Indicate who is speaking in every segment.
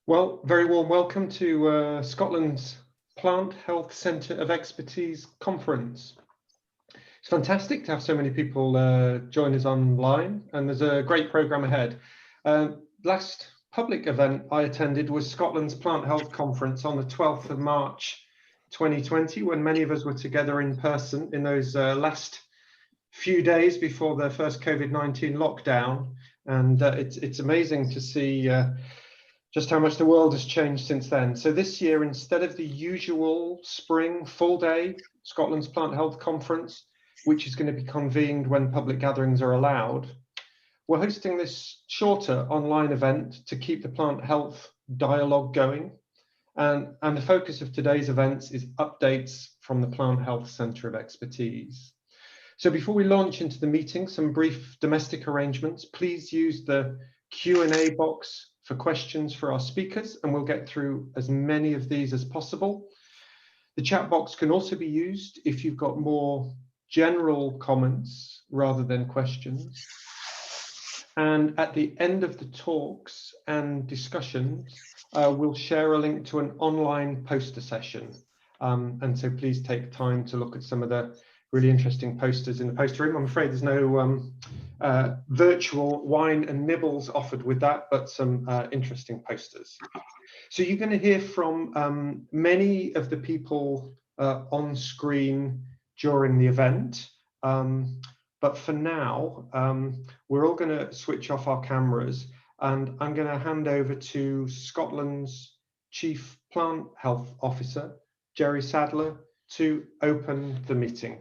Speaker 1: Well, very warm welcome to Scotland's Plant Health Centre of Expertise conference. It's fantastic to have so many people join us online, and there's a great programme ahead. Last public event I attended was Scotland's Plant Health Conference on the 12th of March 2020, when many of us were together in person in those last few days before the first COVID-19 lockdown. And it's amazing to see just how much the world has changed since then. So this year, instead of the usual spring full day Scotland's Plant Health Conference, which is going to be convened when public gatherings are allowed, we're hosting this shorter online event to keep the plant health dialogue going. And the focus of today's events is updates from the Plant Health Centre of Expertise. So before we launch into the meeting, some brief domestic arrangements. Please use the Q&A box for questions for our speakers, and we'll get through as many of these as possible. The chat box can also be used if you've got more general comments rather than questions. And at the end of the talks and discussions, we'll share a link to an online poster session. And so please take time to look at some of the really interesting posters in the poster room. I'm afraid there's no virtual wine and nibbles offered with that, but some interesting posters. So you're going to hear from many of the people on screen during the event. But for now, we're all going to switch off our cameras, and I'm going to hand over to Scotland's Chief Plant Health Officer, Gerry Saddler, to open the meeting.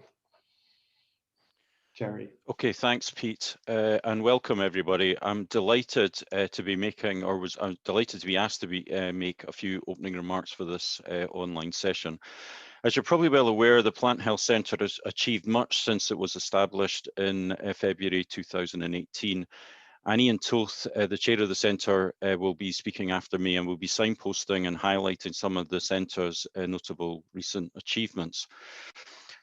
Speaker 1: Gerry.
Speaker 2: Okay, thanks, Pete, and welcome everybody. I'm delighted to be making, I'm delighted to be asked to make a few opening remarks for this online session. As you're probably well aware, the Plant Health Centre has achieved much since it was established in February 2018. And Ian Toth, the chair of the centre, will be speaking after me and will be signposting and highlighting some of the centre's notable recent achievements.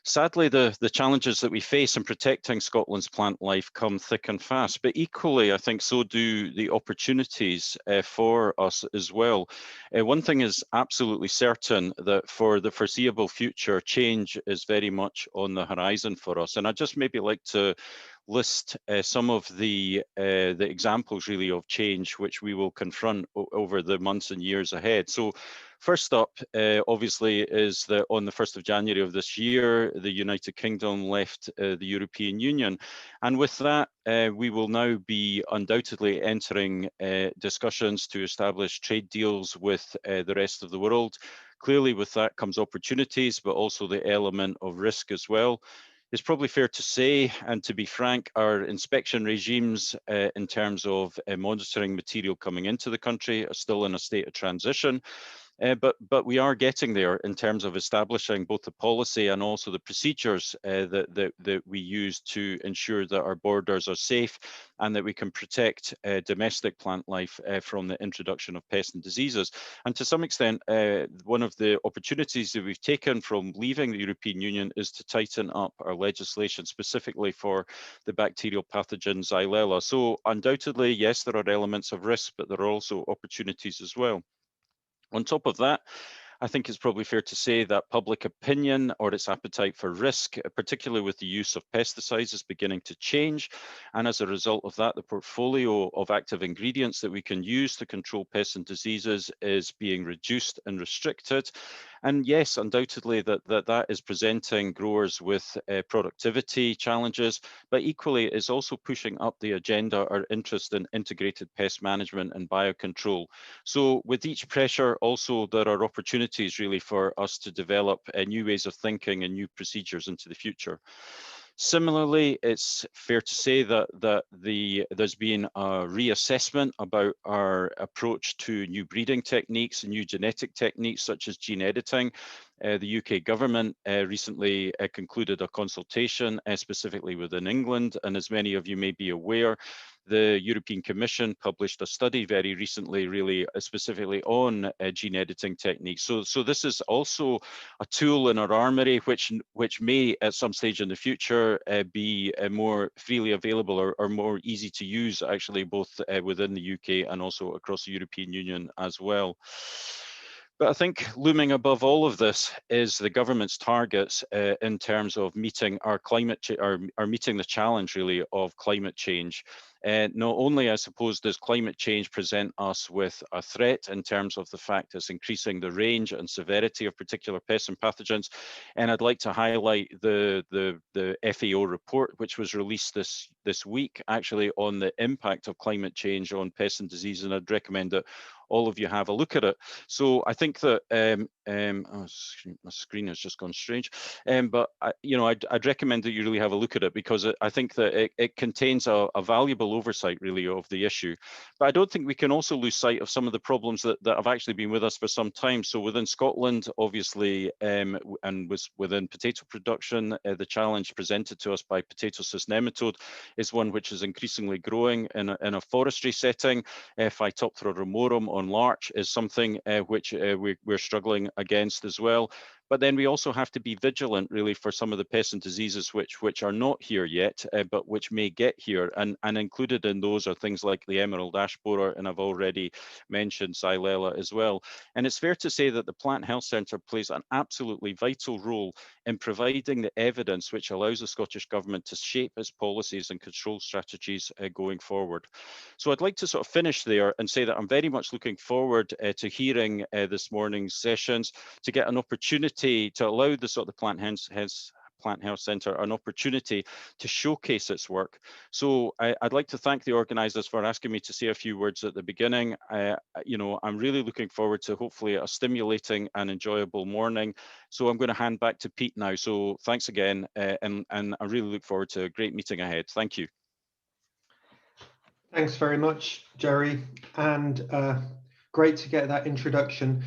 Speaker 2: Sadly, the challenges that we face in protecting Scotland's plant life come thick and fast, but equally, I think so do the opportunities for us as well. One thing is absolutely certain, that for the foreseeable future, change is very much on the horizon for us. And I'd just maybe like to list some of the examples really of change which we will confront over the months and years ahead. So first up, obviously, is that on the 1st of January of this year, the United Kingdom left the European Union. And with that, we will now be undoubtedly entering discussions to establish trade deals with the rest of the world. Clearly, with that comes opportunities, but also the element of risk as well. It's probably fair to say, and to be frank, our inspection regimes in terms of monitoring material coming into the country are still in a state of transition. But we are getting there in terms of establishing both the policy and also the procedures that we use to ensure that our borders are safe and that we can protect domestic plant life from the introduction of pests and diseases. And to some extent, one of the opportunities that we've taken from leaving the European Union is to tighten up our legislation, specifically for the bacterial pathogen Xylella. So undoubtedly, yes, there are elements of risk, but there are also opportunities as well. On top of that, I think it's probably fair to say that public opinion, or its appetite for risk, particularly with the use of pesticides, is beginning to change. And as a result of that, the portfolio of active ingredients that we can use to control pests and diseases is being reduced and restricted. And yes, undoubtedly that is presenting growers with productivity challenges, but equally is also pushing up the agenda our interest in integrated pest management and biocontrol. So with each pressure, also there are opportunities really for us to develop new ways of thinking and new procedures into the future. Similarly, it's fair to say that there's been a reassessment about our approach to new breeding techniques and new genetic techniques such as gene editing. The UK government recently concluded a consultation specifically within England, and as many of you may be aware, the European Commission published a study very recently, really specifically on gene editing techniques. So this is also a tool in our armory, which may at some stage in the future be more freely available or more easy to use, actually, both within the UK and also across the European Union as well. But I think looming above all of this is the government's targets in terms of meeting our meeting the challenge, really, of climate change. Not only, I suppose, does climate change present us with a threat in terms of the fact it's increasing the range and severity of particular pests and pathogens, and I'd like to highlight the FAO report, which was released this week, actually, on the impact of climate change on pests and disease, and I'd recommend that all of you have a look at it. So I think that oh, my screen has just gone strange, but I'd recommend that you really have a look at it, because I think that it contains a valuable oversight, really, of the issue. But I don't think we can also lose sight of some of the problems that have actually been with us for some time. So within Scotland, obviously, and within potato production, the challenge presented to us by potato cyst nematode is one which is increasingly growing in a forestry setting. Phytophthora ramorum on larch is something which we're struggling against as well. But then we also have to be vigilant, really, for some of the pests and diseases which are not here yet, but which may get here. And included in those are things like the emerald ash borer, and I've already mentioned Xylella as well. And it's fair to say that the Plant Health Centre plays an absolutely vital role in providing the evidence which allows the Scottish Government to shape its policies and control strategies going forward. So I'd like to sort of finish there and say that I'm very much looking forward to hearing this morning's sessions, to get an opportunity to allow the Plant Health Centre an opportunity to showcase its work. So I'd like to thank the organisers for asking me to say a few words at the beginning. I'm really looking forward to hopefully a stimulating and enjoyable morning. So I'm going to hand back to Pete now. So thanks again, and I really look forward to a great meeting ahead. Thank you.
Speaker 1: Thanks very much, Gerry, and great to get that introduction.